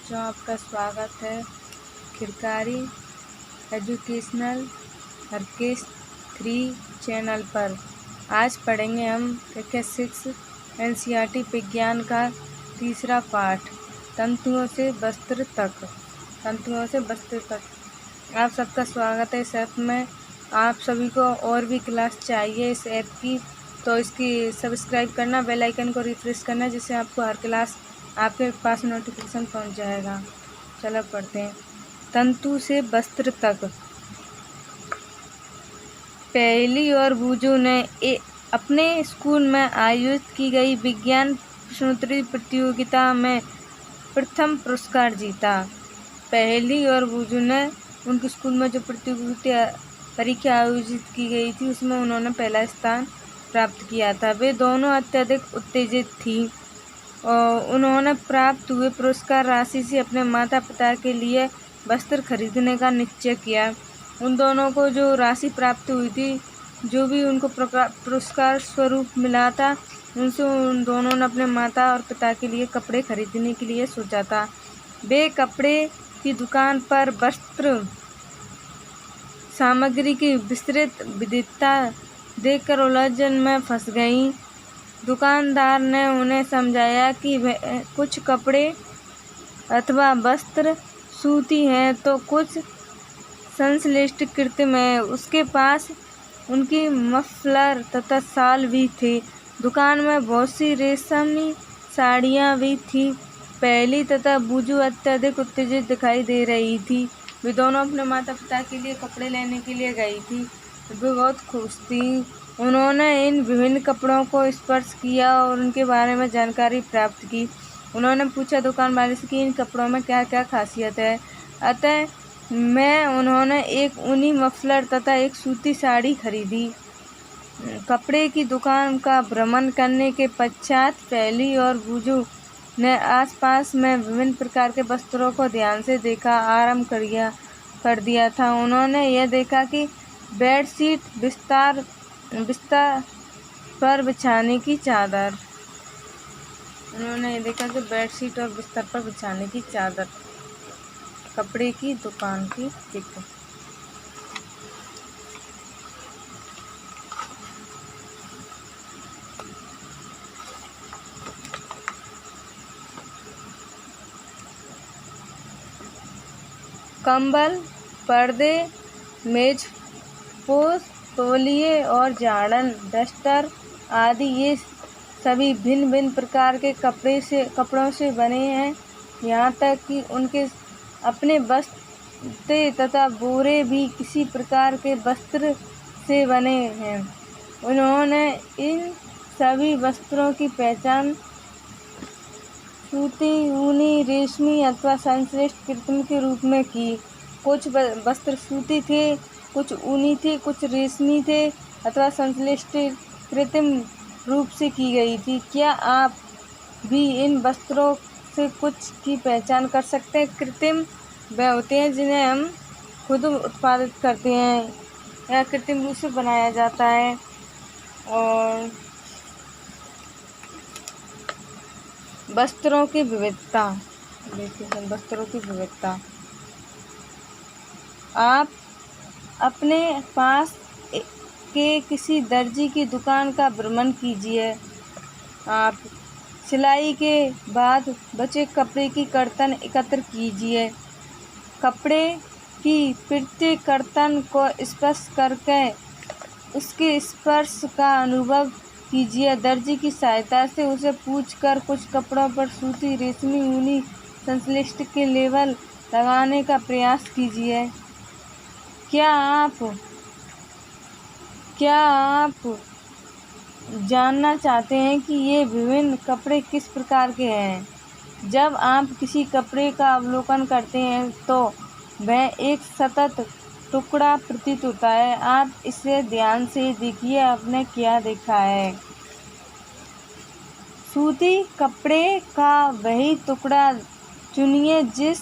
बच्चों, आपका स्वागत है खिरकारी एजुकेशनल हरकेश 3 चैनल पर। आज पढ़ेंगे हम कक्षा 6 एनसीईआरटी विज्ञान का तीसरा पाठ, तंतुओं से वस्त्र तक। तंतुओं से वस्त्र तक आप सबका स्वागत है इस ऐप में। आप सभी को और भी क्लास चाहिए इस ऐप की, तो इसकी सब्सक्राइब करना, बेल आइकन को रिफ्रेश करना, जिससे आपको हर क्लास आपके पास नोटिफिकेशन पहुंच जाएगा। चलो पढ़ते हैं। तंतु से वस्त्र तक। पहली और बूजू ने अपने स्कूल में आयोजित की गई विज्ञान प्रश्नोत्तरी प्रतियोगिता में प्रथम पुरस्कार जीता। पहली और बूजू ने उनके स्कूल में जो प्रतियोगिता परीक्षा आयोजित की गई थी उसमें उन्होंने पहला स्थान प्राप्त किया था। वे दोनों अत्यधिक उत्तेजित थीं और उन्होंने प्राप्त हुए पुरस्कार राशि से अपने माता पिता के लिए वस्त्र खरीदने का निश्चय किया। उन दोनों को जो राशि प्राप्त हुई थी, जो भी उनको पुरस्कार स्वरूप मिला था, उनसे उन दोनों ने अपने माता और पिता के लिए कपड़े खरीदने के लिए सोचा था। वे कपड़े की दुकान पर वस्त्र सामग्री की विस्तृत विविधता देखकर उलझन में फंस गईं। दुकानदार ने उन्हें समझाया कि कुछ कपड़े अथवा वस्त्र सूती हैं तो कुछ संश्लिष्ट कृत्रिम है। उसके पास उनकी मफलर तथा शाल भी थे। दुकान में बहुत सी रेशमी साड़ियाँ भी थीं। पहली तथा बूजू अत्यधिक उत्तेजित दिखाई दे रही थी। वे दोनों अपने माता पिता के लिए कपड़े लेने के लिए गई थी। वे बहुत खुश थी। उन्होंने इन विभिन्न कपड़ों को स्पर्श किया और उनके बारे में जानकारी प्राप्त की। उन्होंने पूछा दुकान वाले से कि इन कपड़ों में क्या क्या खासियत है। उन्होंने एक ऊनी मफलर तथा एक सूती साड़ी खरीदी। कपड़े की दुकान का भ्रमण करने के पश्चात पहली और बूजू ने आसपास में विभिन्न प्रकार के वस्त्रों को ध्यान से देखा आरंभ कर दिया था। उन्होंने यह देखा कि बेडशीट, बिस्तर पर बिछाने की चादर। कपड़े की दुकान की चित्र। कंबल, पर्दे, मेज पोश, तौलिए और झाड़न, डस्टर आदि ये सभी भिन्न भिन्न प्रकार के कपड़ों से बने हैं। यहाँ तक कि उनके अपने बस्ते तथा बोरे भी किसी प्रकार के वस्त्र से बने हैं। उन्होंने इन सभी वस्त्रों की पहचान सूती, ऊनी, रेशमी अथवा संश्लिष्ट कृत्रिम के रूप में की। कुछ वस्त्र सूती थे, कुछ ऊनी थे, कुछ रेशमी थे अथवा संश्लिष्ट कृत्रिम रूप से की गई थी। क्या आप भी इन वस्त्रों से कुछ की पहचान कर सकते हैं? कृत्रिम वह होते हैं जिन्हें हम खुद उत्पादित करते हैं या कृत्रिम रूप से बनाया जाता है। और वस्त्रों की विविधता। वस्त्रों की विविधता। आप अपने पास के किसी दर्जी की दुकान का भ्रमण कीजिए। आप सिलाई के बाद बचे कपड़े की कर्तन एकत्र कीजिए। कपड़े की प्रत्येक कर्तन को स्पर्श करके उसके स्पर्श का अनुभव कीजिए। दर्जी की सहायता से उसे पूछकर कुछ कपड़ों पर सूती, रेशमी, ऊनी, संश्लिष्ट के लेबल लगाने का प्रयास कीजिए। क्या आप जानना चाहते हैं कि ये विभिन्न कपड़े किस प्रकार के हैं? जब आप किसी कपड़े का अवलोकन करते हैं तो वह एक सतत टुकड़ा प्रतीत होता है। आप इसे ध्यान से देखिए, आपने क्या देखा है। सूती कपड़े का वही टुकड़ा चुनिए जिस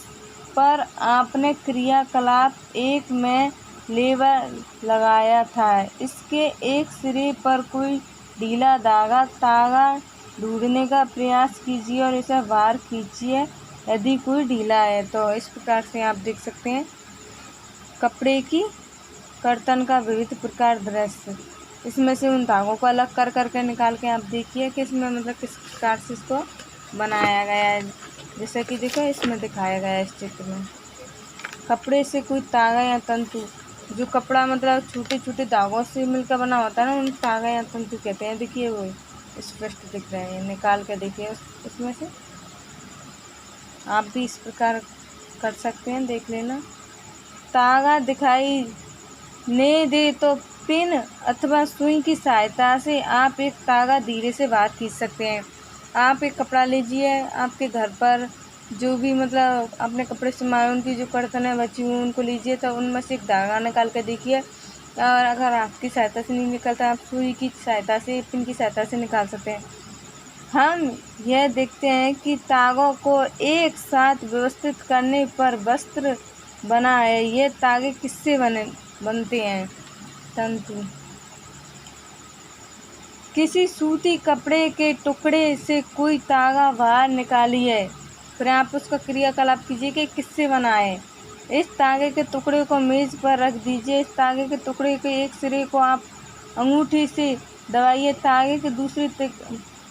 पर आपने क्रियाकलाप 1 में लेबल लगाया था। इसके एक सिरे पर कोई ढीला धागा तागा ढूंढने का प्रयास कीजिए और इसे बाहर खींचिए। यदि कोई ढीला है। तो इस प्रकार से आप देख सकते हैं कपड़े की कर्तन का विविध प्रकार दृश्य। इसमें से उन धागों को अलग कर करके निकाल के आप देखिए कि इसमें मतलब किस प्रकार से इसको बनाया गया है। जैसे कि देखो इसमें दिखाया गया है इस चित्र में कपड़े से कोई तागा या तंतु, जो कपड़ा मतलब छोटे छोटे धागों से मिलकर बना होता है ना, उन तागा या तंतु कहते हैं। देखिए वो स्पष्ट दिख रहे हैं, निकाल के देखिए उसमें से आप भी इस प्रकार कर सकते हैं, देख लेना। तागा दिखाई ने दे तो पिन अथवा सुई की सहायता से आप एक तागा धीरे से बाहर खींच सकते हैं। आप एक कपड़ा लीजिए, आपके घर पर जो भी मतलब अपने कपड़े से मायून की जो कर्तनें बची हुई उनको लीजिए, तो उनमें से एक धागा निकाल कर देखिए, और अगर आपकी सहायता से नहीं निकलता आप सुई की सहायता से, पिन की सहायता से निकाल सकते हैं। हम यह देखते हैं कि तागों को एक साथ व्यवस्थित करने पर वस्त्र बना है। ये तागे किससे बनते हैं? तंतु। किसी सूती कपड़े के टुकड़े से कोई तागा बाहर निकालिए, फिर आप उसका क्रियाकलाप कीजिए कि किससे बना है। इस तागे के टुकड़े को मेज पर रख दीजिए। इस तागे के टुकड़े के एक सिरे को आप अंगूठी से दबाइए। तागे के दूसरे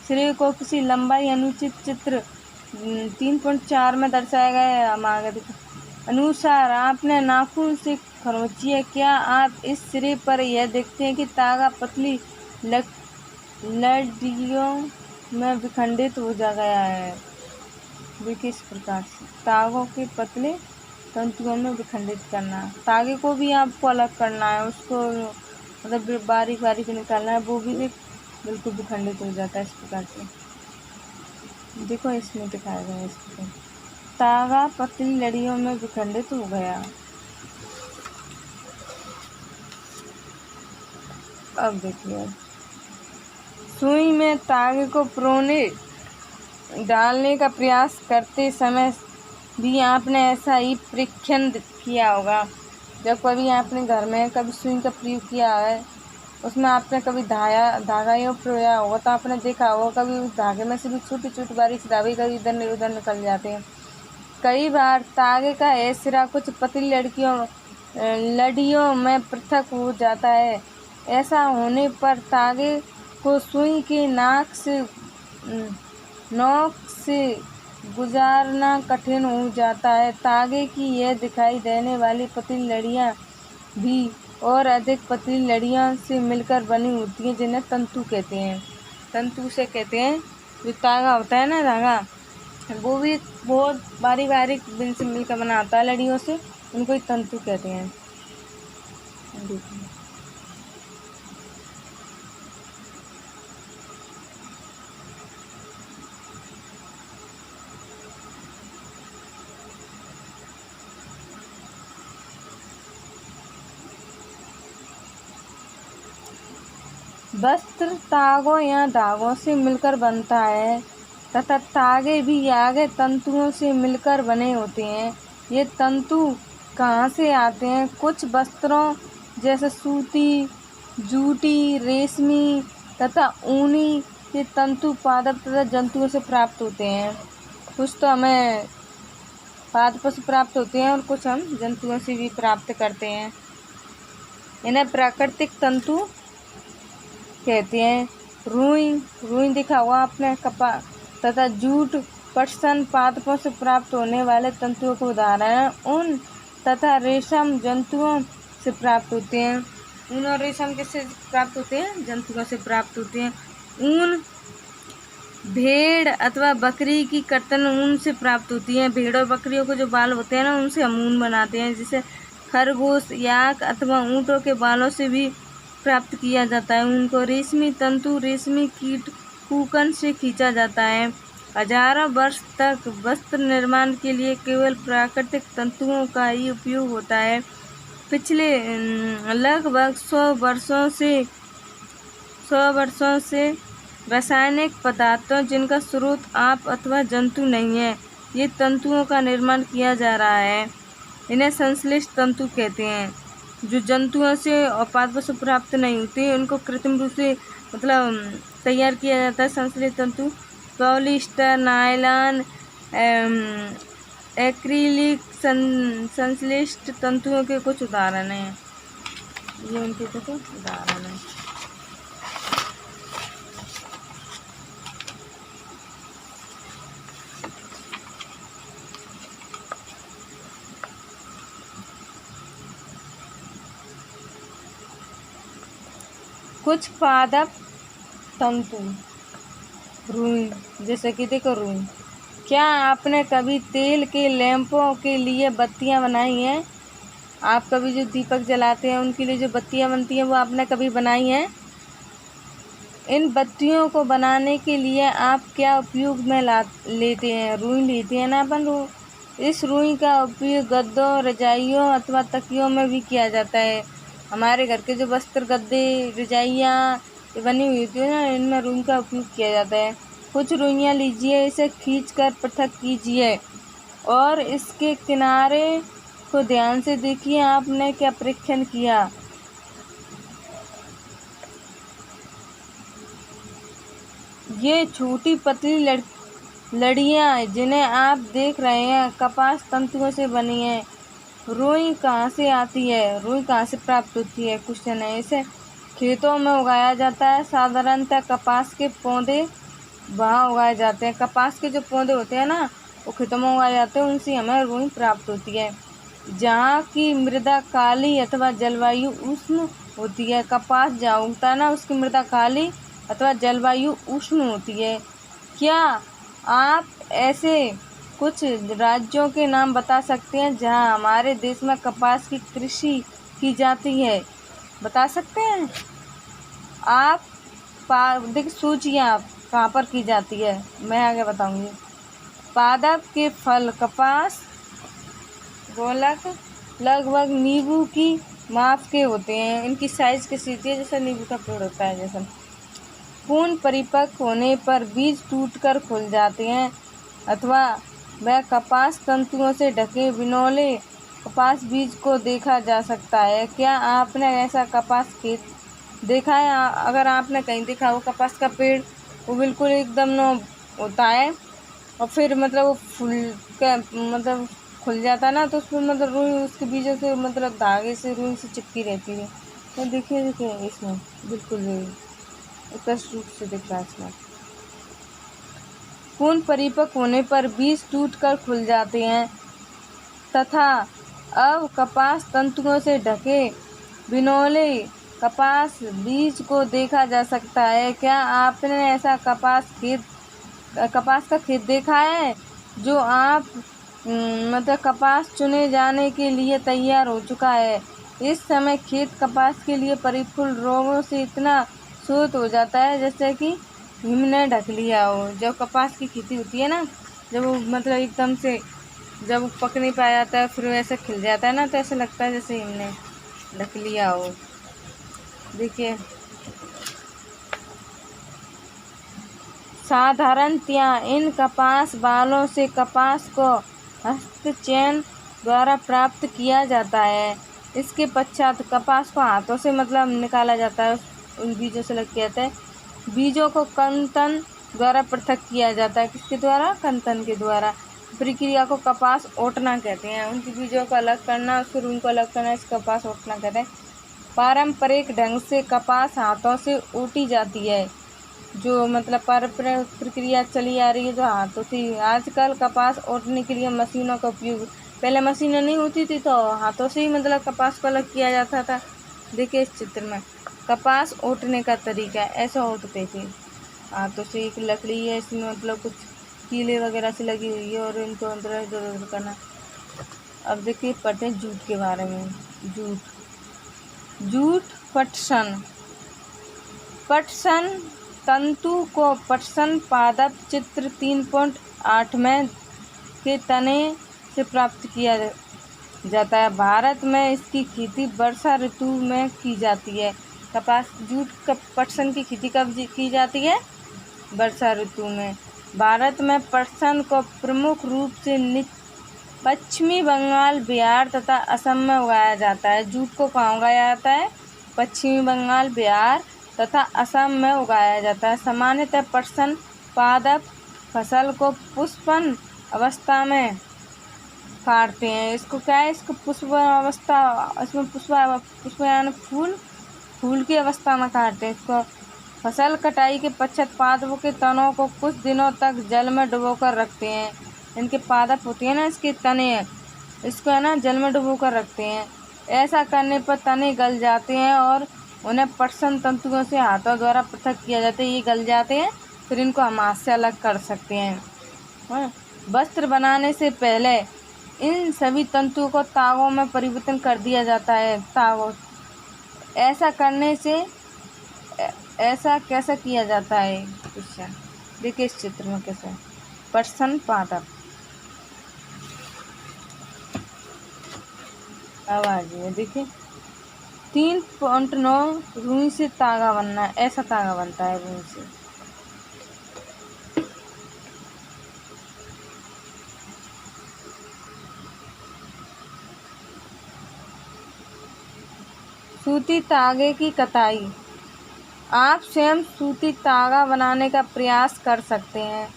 सिरे को किसी लंबाई अनुचित चित्र 3.4 में दर्शाया गया है। हम आगे अनुसार आपने नाखून से खरोंचिए। क्या आप इस सिरे पर यह देखते हैं कि तागा पतली लड़ियों में विखंडित हो जा गया है? देखिए इस प्रकार से तागों के पतले तंतुओं में विखंडित करना। तागे को भी आपको अलग करना है, उसको मतलब बारीक बारीक निकालना है, वो भी बिल्कुल विखंडित हो जाता है इस प्रकार से। देखो इसमें दिखाया गया है इस प्रकार तागा पतली लड़ियों में विखंडित हो गया। अब देखिए सुई में तागे को परोने डालने का प्रयास करते समय भी आपने ऐसा ही परीक्षण किया होगा। जब कभी आपने घर में कभी सुई का प्रयोग किया है, उसमें आपने कभी धागा या प्रयोग होगा तो आपने देखा होगा कभी उस धागे में से भी छोटी छोटी बारीक सी धागे कभी इधर उधर निकल जाते हैं। कई बार तागे का यह सिरा कुछ पतली लड़ियों में पृथक हो जाता है। ऐसा होने पर तागे को सुई के नोक से गुजारना कठिन हो जाता है। तागे की यह दिखाई देने वाली पतली लड़ियाँ भी और अधिक पतली लड़ियों से मिलकर बनी होती हैं, जिन्हें तंतु कहते हैं। तंतु से कहते हैं जो तागा होता है ना, धागा, वो भी बहुत बारीक बारीक बिन से मिलकर बना होता है लड़ियों से, उनको ही तंतु कहते हैं। वस्त्र तागों या धागों से मिलकर बनता है तथा तागे भी आगे तंतुओं से मिलकर बने होते हैं। ये तंतु कहाँ से आते हैं? कुछ वस्त्रों जैसे सूती, जूटी, रेशमी तथा ऊनी के तंतु पादप तथा जंतुओं से प्राप्त होते हैं। कुछ तो हमें पादपों से प्राप्त होते हैं और कुछ हम जंतुओं से भी प्राप्त करते हैं। इन्हें प्राकृतिक तंतु कहते हैं। रुई दिखा हुआ आपने, कपास तथा जूट, पटसन पादपों से प्राप्त होने वाले तंतुओं के उदाहरण ऊन तथा रेशम जंतुओं से प्राप्त होते हैं। ऊन और रेशम किससे प्राप्त होते हैं? जंतुओं से प्राप्त होते हैं। ऊन भेड़ अथवा बकरी की कर्तन ऊन से प्राप्त होती है। भेड़ और बकरियों के जो बाल होते हैं ना, उनसे हम ऊन बनाते हैं। जिसे खरगोश, याक अथवा ऊँटों के बालों से भी प्राप्त किया जाता है। उनको रेशमी तंतु रेशमी कीट कूकन से खींचा जाता है। हजारों वर्ष तक वस्त्र निर्माण के लिए केवल प्राकृतिक तंतुओं का ही उपयोग होता है। पिछले लगभग 100 वर्षों से रासायनिक पदार्थों जिनका स्रोत आप अथवा जंतु नहीं है, ये तंतुओं का निर्माण किया जा रहा है। इन्हें संश्लेष तंतु कहते हैं। जो जंतुओं से और पादपों से प्राप्त नहीं होते, उनको कृत्रिम रूप से मतलब तैयार किया जाता है। संश्लेष तंतु पॉलिएस्टर, नायलॉन, एक्रिलिक संश्लिष्ट तंतुओं के कुछ उदाहरण हैं। ये उनके कुछ उदाहरण हैं। कुछ पादप तंतु, रुई, जैसे कि देखो रुई। क्या आपने कभी तेल के लैंपों के लिए बत्तियां बनाई हैं? आप कभी जो दीपक जलाते हैं उनके लिए जो बत्तियां बनती हैं वो आपने कभी बनाई हैं? इन बत्तियों को बनाने के लिए आप क्या उपयोग में लेते हैं? रुई लेते हैं ना अपन। इस रुई का उपयोग गद्दों, रजाइयों अथवा तकियों में भी किया जाता है। हमारे घर के जो बस्तर, गद्दे, रजाइयाँ बनी हुई होती है ना, इनमें रुई का उपयोग किया जाता है। कुछ रुइयाँ लीजिए, इसे खींचकर पृथक कीजिए और इसके किनारे को ध्यान से देखिए। आपने क्या परीक्षण किया? ये छोटी पतली लड़ियाँ जिन्हें आप देख रहे हैं कपास तंतुओं से बनी है। रुई कहाँ से आती है? रुई कहाँ से प्राप्त होती है? क्वेश्चन है। इसे खेतों में उगाया जाता है। साधारणतः कपास के पौधे वहाँ उगाए जाते हैं। कपास के जो पौधे होते हैं ना, वो खेतों में उगाए जाते हैं, उनसे हमें रुई प्राप्त होती है। जहाँ की मृदा काली अथवा जलवायु उष्ण होती है। कपास जहाँ उगता है ना, उसकी मृदा काली अथवा जलवायु उष्ण होती है। क्या आप ऐसे कुछ राज्यों के नाम बता सकते हैं जहाँ हमारे देश में कपास की कृषि की जाती है? बता सकते हैं आप? देख सोचिए आप कहाँ पर की जाती है। मैं आगे बताऊंगी। पादप के फल कपास गोलक लगभग नींबू की माप के होते हैं। इनकी साइज कैसी होती है? जैसा नींबू का पेड़ होता है जैसा। पूर्ण परिपक्व होने पर बीज टूटकर खुल जाते हैं अथवा वह कपास तंतुओं से ढके बिनौले कपास बीज को देखा जा सकता है। क्या आपने ऐसा कपास खेत देखा है? अगर आपने कहीं देखा हो कपास का पेड़, वो बिल्कुल एकदम न होता है और फिर मतलब वो मतलब खुल जाता है ना, तो उसमें मतलब रुई उसके बीजों से मतलब धागे से रुई से चिपकी रहती है। तो देखिए इसमें बिल्कुल स्पष्ट रूप से दिख रहा है इसमें। पूर्ण परिपक्व होने पर बीज टूटकर खुल जाते हैं तथा अब कपास तंतुओं से ढके बिनौले कपास बीज को देखा जा सकता है। क्या आपने ऐसा कपास का खेत देखा है जो आप मतलब कपास चुने जाने के लिए तैयार हो चुका है? इस समय खेत कपास के लिए परिपूर्ण रोगों से इतना शोध हो जाता है जैसे कि हिम ने ढक लिया हो। जब कपास की खेती होती है ना, जब वो मतलब एकदम से जब वो पक नहीं पाया जाता है, फिर वैसे खिल जाता है ना, तो ऐसा लगता है जैसे हिम ने ढक लिया हो। देखिए साधारणतया इन कपास बालों से कपास को हस्तचयन द्वारा प्राप्त किया जाता है। इसके पश्चात कपास को हाथों से मतलब निकाला जाता है, उन बीजों से लग जाता है। बीजों को कंतन द्वारा पृथक किया जाता है। किसके द्वारा? कंतन के द्वारा। प्रक्रिया को कपास ओटना कहते हैं। उनके बीजों को अलग करना, फिर उनको अलग करना, इस कपास ओटना कहते हैं। पारंपरिक ढंग से कपास हाथों से ओटी जाती है। जो मतलब पारंपरिक प्रक्रिया चली आ रही है जो हाथों से। आजकल कपास ओटने के लिए मशीनों का उपयोग, पहले मशीनें नहीं होती थी तो हाथों से ही मतलब कपास को अलग किया जाता था। देखिए इस चित्र में कपास ओटने का तरीका ऐसा ओटते थे हाथों से। एक लकड़ी है, इसमें मतलब कुछ कीले वगैरह से लगी हुई है और इनको अंदर इधर करना। अब देखिए पढ़ते हैं जूट के बारे में। जूट पटसन। पटसन तंतु को पटसन पादप चित्र 3.8 में के तने से प्राप्त किया जाता है। भारत में इसकी खेती वर्षा ऋतु में की जाती है। कपास जूट पटसन की खेती कब की जाती है? वर्षा ऋतु में। भारत में पटसन को प्रमुख रूप से पश्चिमी बंगाल, बिहार तथा असम में उगाया जाता है। जूट को कहाँ उगाया जाता है? पश्चिमी बंगाल, बिहार तथा असम में उगाया जाता है। सामान्यतः पटसन पादप फसल को पुष्पन अवस्था में काटते हैं। इसको क्या है, इसको पुष्प अवस्था, इसमें पुष्प यानी फूल की अवस्था में काटते हैं इसको। फसल कटाई के पश्चात पादपों के तनों को कुछ दिनों तक जल में डुबोकर रखते हैं। इनके पादप होती है ना, इसके तने इसको है ना जल में डुबोकर रखते हैं। ऐसा करने पर तने गल जाते हैं और उन्हें पटसन तंतुओं से हाथों द्वारा पृथक किया जाता है। ये गल जाते हैं, फिर इनको हम हाथ से अलग कर सकते हैं। वस्त्र बनाने से पहले इन सभी तंतुओं को तागों में परिवर्तन कर दिया जाता है। तागों ऐसा कैसा किया जाता है, क्वेश्चन देखिए इस चित्र में कैसे पटसन पादप। अब आ जाइए, देखिए 3.9 रुई से तागा बनना है, ऐसा तागा बनता है रुई से। सूती तागे की कताई। आप स्वयं सूती तागा बनाने का प्रयास कर सकते हैं।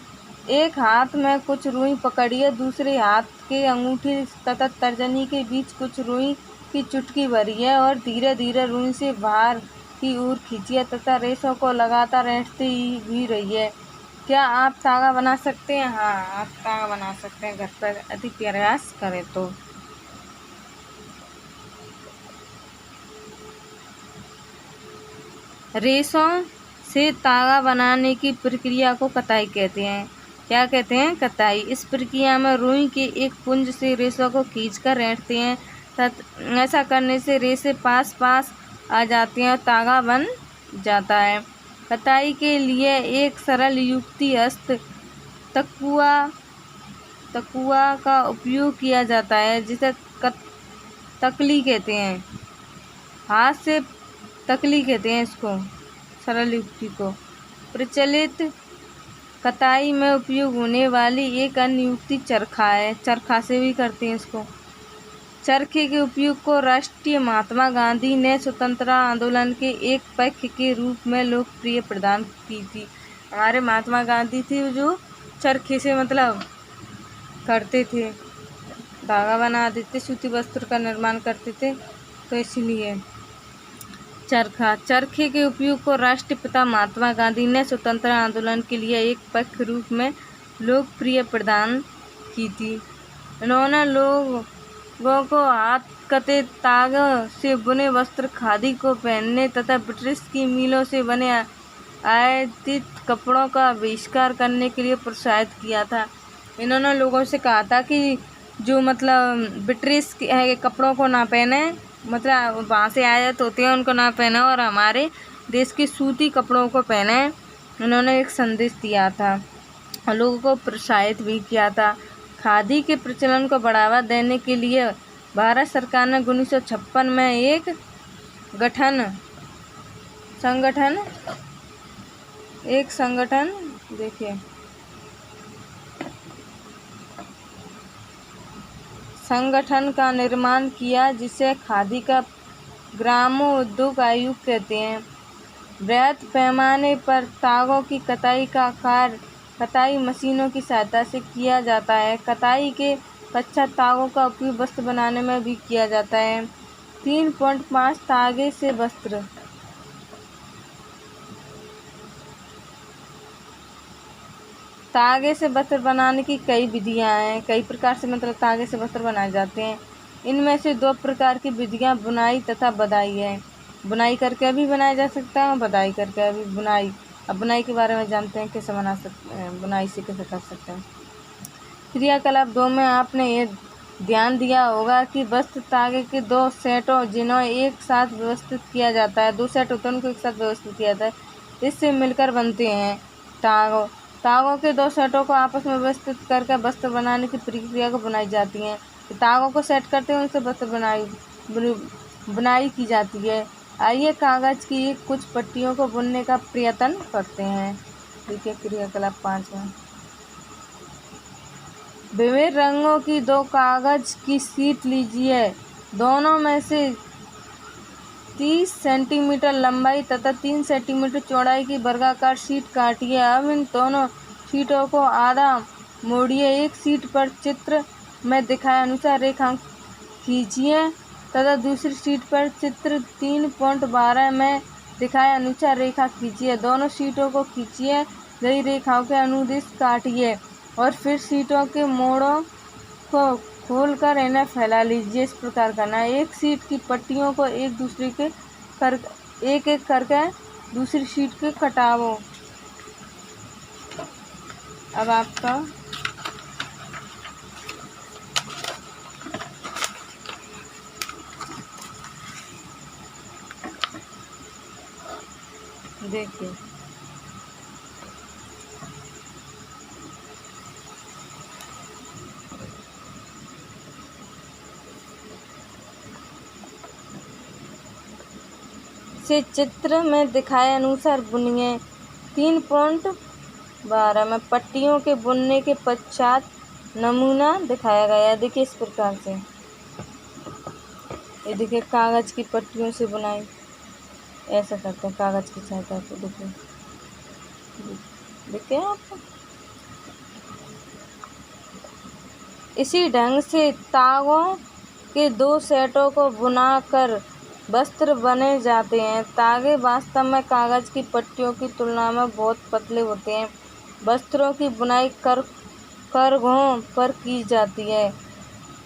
एक हाथ में कुछ रुई पकड़िए, दूसरे हाथ के अंगूठी तथा तर्जनी के बीच कुछ रुई की चुटकी भरिए और धीरे धीरे रुई से बाहर की ओर खींचिए तथा रेशों को लगातार ऐंठते भी रहिए। क्या आप तागा बना सकते हैं? हाँ, आप तागा बना सकते हैं घर पर यदि प्रयास करें तो। रेशों से तागा बनाने की प्रक्रिया को कताई कहते हैं। क्या कहते हैं? कताई। इस प्रक्रिया में रुई के एक पुंज से रेशों को खींचकर ऐंठते हैं। ऐसा करने से रेशे पास पास आ जाती हैं और तागा बन जाता है। कताई के लिए एक सरल युक्ति हस्त तकुआ का उपयोग किया जाता है, जिसे तकली कहते हैं। हाथ से तकली कहते हैं इसको, सरल युक्ति को। प्रचलित कताई में उपयोग होने वाली एक अन्य युक्ति चरखा है। चरखा से भी करते हैं इसको। चरखे के उपयोग को राष्ट्रीय महात्मा गांधी ने स्वतंत्रता आंदोलन के एक पक्ष के रूप में लोकप्रिय प्रदान की थी। हमारे महात्मा गांधी थे जो चरखे से मतलब करते थे, धागा बना देते, सूती वस्त्र का निर्माण करते थे, तो इसलिए चरखे के उपयोग को राष्ट्रपिता महात्मा गांधी ने स्वतंत्रता आंदोलन के लिए एक पक्ष रूप में लोकप्रिय प्रदान की थी। इन्होंने लोगों को हाथ कते तागे से बुने वस्त्र, खादी को पहनने तथा ब्रिटिश की मिलों से बने आयातित कपड़ों का बहिष्कार करने के लिए प्रोत्साहित किया था। इन्होंने लोगों से कहा था कि जो मतलब ब्रिटिश के कपड़ों को ना पहने, मतलब वहाँ से आयात होते हैं उनको ना पहने और हमारे देश के सूती कपड़ों को पहने। उन्होंने एक संदेश दिया था और लोगों को प्रोत्साहित भी किया था। खादी के प्रचलन को बढ़ावा देने के लिए भारत सरकार ने 1956 में एक संगठन देखिए संगठन का निर्माण किया, जिसे खादी का ग्रामोद्योग आयोग कहते हैं। बृहद पैमाने पर तागों की कताई का कार्य कताई मशीनों की सहायता से किया जाता है। कताई के पश्चात तागों का उपयोग वस्त्र बनाने में भी किया जाता है। 3.5 तागे से वस्त्र। तागे से वस्त्र बनाने की कई विधियां हैं, कई प्रकार से मतलब तागे से वस्त्र बनाए जाते हैं। इनमें से 2 प्रकार की विधियां बुनाई तथा बधाई है। बुनाई करके भी बनाया जा सकता है और बधाई करके भी बुनाई। अब बुनाई के बारे में जानते हैं, कैसे बना सकते हैं, बुनाई से कैसे कर सकते हैं। क्रियाकलाप 2 में आपने ये ध्यान दिया होगा कि वस्त्र तागे के 2 सेटों जिन्हें एक साथ व्यवस्थित किया जाता है, 2 सेट होते हैं उनको एक साथ व्यवस्थित किया जाता है, इससे मिलकर बनते हैं तागों के 2 सेटों को आपस में व्यवस्थित करके वस्त्र बनाने की प्रक्रिया को बनाई जाती है। तागों को सेट करते हैं, उनसे वस्त्र बुनाई की जाती है। आइए कागज की कुछ पट्टियों को बुनने का प्रयत्न करते हैं। देखिए क्रियाकलाप 5 में विभिन्न रंगों की 2 कागज की शीट लीजिए। दोनों में से 30 सेंटीमीटर लंबाई तथा 3 सेंटीमीटर चौड़ाई की वर्गाकार शीट काटिए। अब इन दोनों शीटों को आधा मोड़िए। एक शीट पर चित्र में दिखाए अनुसार रेखा खींचिए तथा दूसरी शीट पर चित्र 3.12 में दिखाए अनुसार रेखा खींचिए। दोनों शीटों को खींचिए गई रेखाओं के अनुदिश काटिए और फिर शीटों के मोड़ों को खोलकर इन्हें फैला लीजिए। इस प्रकार करना है। एक शीट की पट्टियों को एक एक करके दूसरी शीट के कटावो। अब आपका देखिए, से चित्र में दिखाए अनुसार बुनिए। 3.12 में पट्टियों के बुनने के पश्चात नमूना दिखाया गया है। देखिए इस प्रकार से, ये देखिए कागज की पट्टियों से बुनाई ऐसा करते हैं कागज की सहायता से। देखिए देखिए आप, इसी ढंग से तागों के 2 सेटों को बुनाकर वस्त्र बने जाते हैं। तागे वास्तव में कागज की पट्टियों की तुलना में बहुत पतले होते हैं। वस्त्रों की बुनाई करघों पर की जाती है।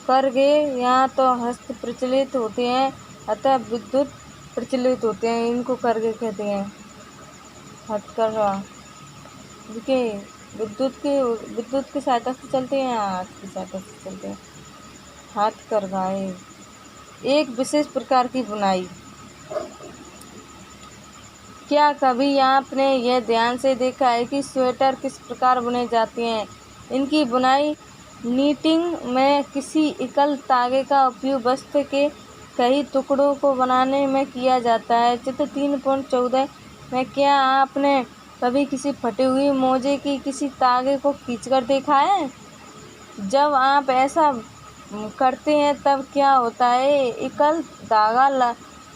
करघे यहाँ तो हस्त प्रचलित होते हैं अतः विद्युत प्रचलित होते हैं। इनको करघे कहते हैं। हथकरघा देखिए विद्युत की सहायता से चलते हैं, हाथ की सहायता से चलते हैं। हाथ करघाए एक विशेष प्रकार की बुनाई। क्या कभी आपने यह ध्यान से देखा है कि स्वेटर किस प्रकार बुने जाते हैं? इनकी बुनाई नीटिंग में किसी एकल तागे का उपयोग वस्त्र के कई टुकड़ों को बनाने में किया जाता है। चित्र 3.14 में क्या आपने कभी किसी फटे हुए मोजे की किसी तागे को खींचकर देखा है? जब आप ऐसा करते हैं तब क्या होता है, एकल धागा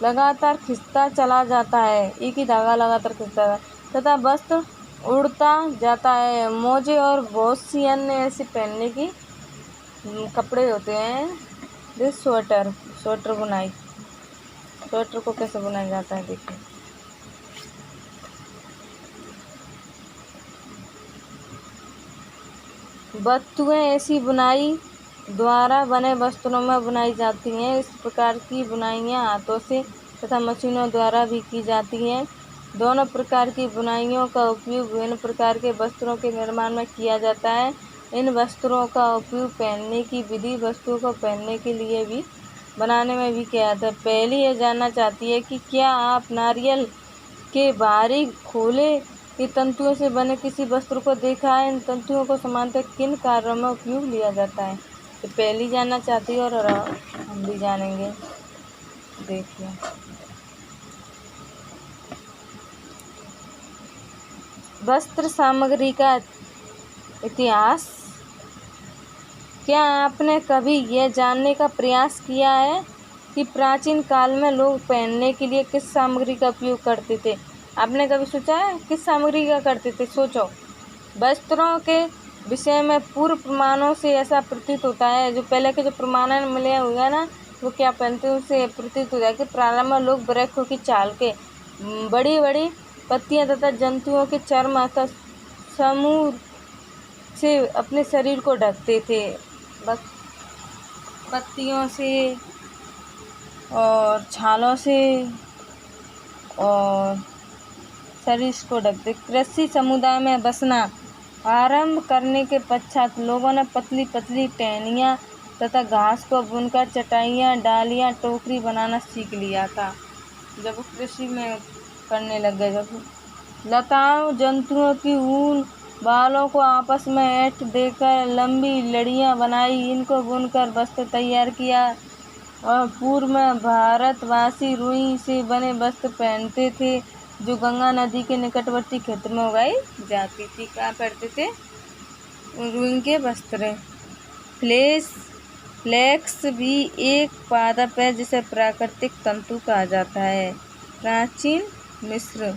लगातार खिंचता चला जाता है। एक ही धागा लगातार खिंचता है तथा वस्त्र उड़ता जाता है। मोजे और बहुत सी अन्य ऐसे पहनने की कपड़े होते हैं। जैसे स्वेटर बुनाई। स्वेटर को कैसे बुनाया जाता है देखिए। वस्तुएं ऐसी बुनाई द्वारा बने वस्त्रों में बुनाई जाती हैं। इस प्रकार की बुनाइयां हाथों से तथा मशीनों द्वारा भी की जाती हैं। दोनों प्रकार की बुनाइयों का उपयोग विभिन्न प्रकार के वस्त्रों के निर्माण में किया जाता है। इन वस्त्रों का उपयोग पहनने की विधि वस्तुओं को पहनने के लिए भी बनाने में भी किया जाता है। पहली यह जानना चाहती है कि क्या आप नारियल के बाहरी खोले के तंतुओं से बने किसी वस्त्र को देखा है? इन तंतुओं को सामान्यतः किन कार्यों में उपयोग लिया जाता है? तो पहली जानना चाहती है और हम भी जानेंगे। देखिए वस्त्र सामग्री का इतिहास। क्या आपने कभी यह जानने का प्रयास किया है कि प्राचीन काल में लोग पहनने के लिए किस सामग्री का उपयोग करते थे? आपने कभी सोचा है किस सामग्री का करते थे? सोचो। वस्त्रों के विषय में पूर्व प्रमाणों से ऐसा प्रतीत होता है, जो पहले के जो प्रमाण मिले हुए हैं ना, वो क्या पहनते हैं उससे प्रतीत होता है कि प्रारंभ में लोग वृक्षों की छाल के बड़ी बड़ी पत्तियां तथा जंतुओं के चर्म अथवा समूह से अपने शरीर को ढकते थे। बस पत्तियों से और छालों से और शरीर को ढकते। कृषि समुदाय में बसना आरंभ करने के पश्चात लोगों ने पतली पतली टहनियाँ तथा घास को बुनकर चटाइयाँ, डालियाँ, टोकरी बनाना सीख लिया था। जब वो कृषि में करने लग गए, जब लताओं, जंतुओं की ऊन, बालों को आपस में ऐंठ देकर लंबी लड़ियाँ बनाई, इनको बुनकर वस्त्र तैयार किया। और पूर्व में भारतवासी रुई से बने वस्त्र पहनते थे, जो गंगा नदी के निकटवर्ती क्षेत्र में उगाई जाती थी। क्या पहनते थे? रुई के वस्त्र। फ्लेक्स भी एक पादप है जिसे प्राकृतिक तंतु कहा जाता है। प्राचीन मिस्र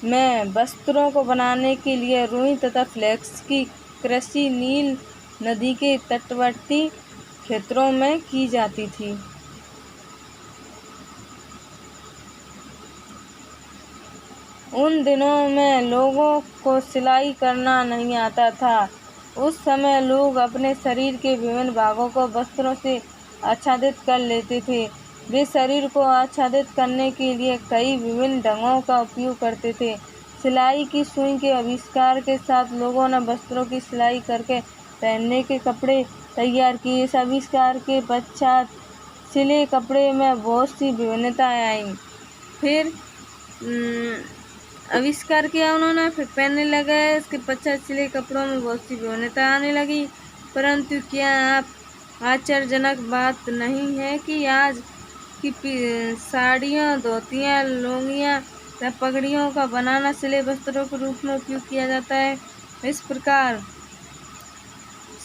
में वस्त्रों को बनाने के लिए रुई तथा फ्लेक्स की कृषि नील नदी के तटवर्ती क्षेत्रों में की जाती थी। उन दिनों में लोगों को सिलाई करना नहीं आता था। उस समय लोग अपने शरीर के विभिन्न भागों को वस्त्रों से आच्छादित कर लेते थे। वे शरीर को आच्छादित करने के लिए कई विभिन्न ढंगों का उपयोग करते थे। सिलाई की सुई के आविष्कार के साथ लोगों ने वस्त्रों की सिलाई करके पहनने के कपड़े तैयार किए। इस आविष्कार के पश्चात सिले कपड़े में बहुत सी विभिन्नताएं आईं। फिर आविष्कार किया उन्होंने, फिर पहनने लगे। इसके पश्चात सिले कपड़ों में बहुत सी विभिन्नता आने लगी। परंतु क्या आप आश्चर्यजनक बात नहीं है कि आज की साड़ियाँ, धोतियाँ, लुंगियाँ या पगड़ियों का बनाना सिले वस्त्रों के रूप में उपयोग किया जाता है। इस प्रकार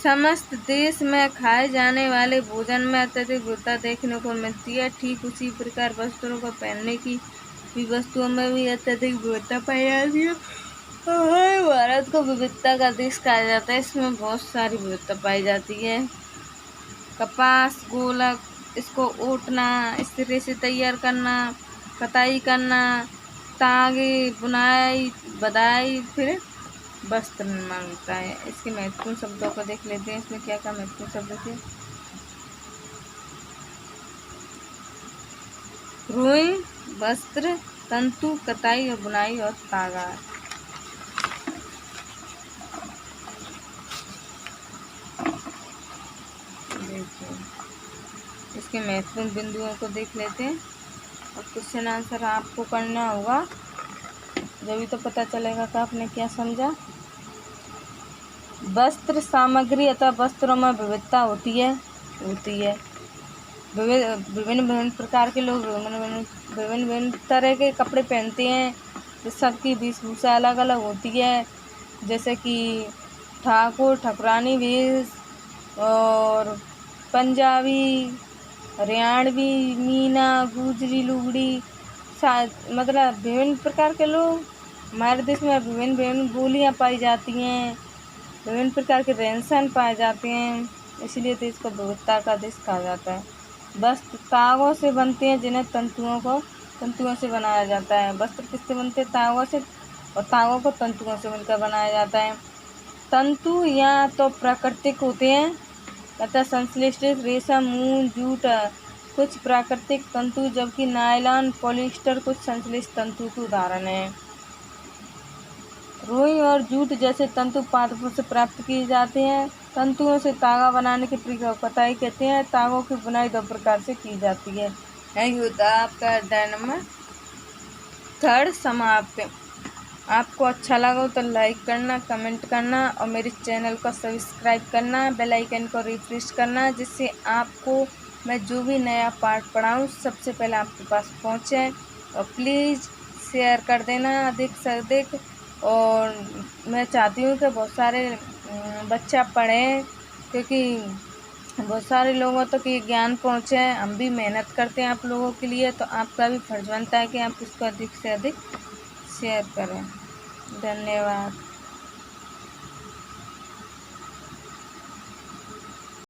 समस्त देश में खाए जाने वाले भोजन में अत्यधिक विविधता देखने को मिलती है। ठीक उसी प्रकार वस्त्रों को पहनने की वस्तुओं में भी अत्यधिक विविधता पाई जाती है। भारत को विविधता का देश कहा जाता है। इसमें बहुत सारी विविधता पाई जाती है। कपास, गोलक, इसको ओटना, इस तरह से तैयार करना, कताई करना, तागे, बुनाई, बदाई, फिर वस्त्र निर्माण होता है। इसके महत्वपूर्ण शब्दों को देख लेते हैं। इसमें क्या क्या महत्वपूर्ण शब्द थे। रुई, वस्त्र, तंतु, कताई और बुनाई और तागा। देखिए इसके महत्वपूर्ण बिंदुओं को देख लेते हैं और क्वेश्चन आंसर आपको करना होगा, जब तो पता चलेगा कि आपने क्या समझा। वस्त्र सामग्री अथवा वस्त्रों में विविधता होती है। विभिन्न प्रकार के लोग विभिन्न तरह के कपड़े पहनते हैं। सबकी वेशभूषा अलग अलग होती है। जैसे कि ठाकुर ठाकुरानी वेश और पंजाबी, हरियाणवी, मीना, गुजरी, लुगड़ी, मतलब विभिन्न प्रकार के लोग। हमारे देश में विभिन्न बोलियां पाई जाती हैं, विभिन्न प्रकार के रहन सहन पाए जाते हैं, इसलिए देश को विविधता का देश कहा जाता है। वस्त्र तागों से बनते हैं, जिन्हें तंतुओं से बनाया जाता है। वस्त्र किससे बनते हैं? तागों से, और तागों को तंतुओं से मिलकर बनाया जाता है। तंतु या तो प्राकृतिक होते हैं तथा संश्लेषित रेशम, ऊन, जूट कुछ प्राकृतिक तंतु, जबकि नायलॉन, पॉलिएस्टर कुछ संश्लेषित तंतु के उदाहरण हैं। रुई और जूट जैसे तंतु पादपों से प्राप्त किए जाते हैं। तंतुओं से तागा बनाने की प्रक्रिया को कताई कहते हैं। तागों की बुनाई दो प्रकार से की जाती है। यही होता है आपका अध्याय नंबर 3 समाप्त। आपको अच्छा लगा तो लाइक करना, कमेंट करना और मेरे चैनल को सब्सक्राइब करना, बेल आइकन को रिफ्रेश करना, जिससे आपको मैं जो भी नया पाठ पढ़ाऊँ सबसे पहले आपके पास पहुँचे। और प्लीज़ शेयर कर देना अधिक से अधिक। और मैं चाहती हूँ कि बहुत सारे बच्चा पढ़ें, क्योंकि बहुत सारे लोगों तक ये ज्ञान पहुँचे। हम भी मेहनत करते हैं आप लोगों के लिए, तो आपका भी फर्ज बनता है कि आप इसको अधिक से अधिक शेयर करें। धन्यवाद।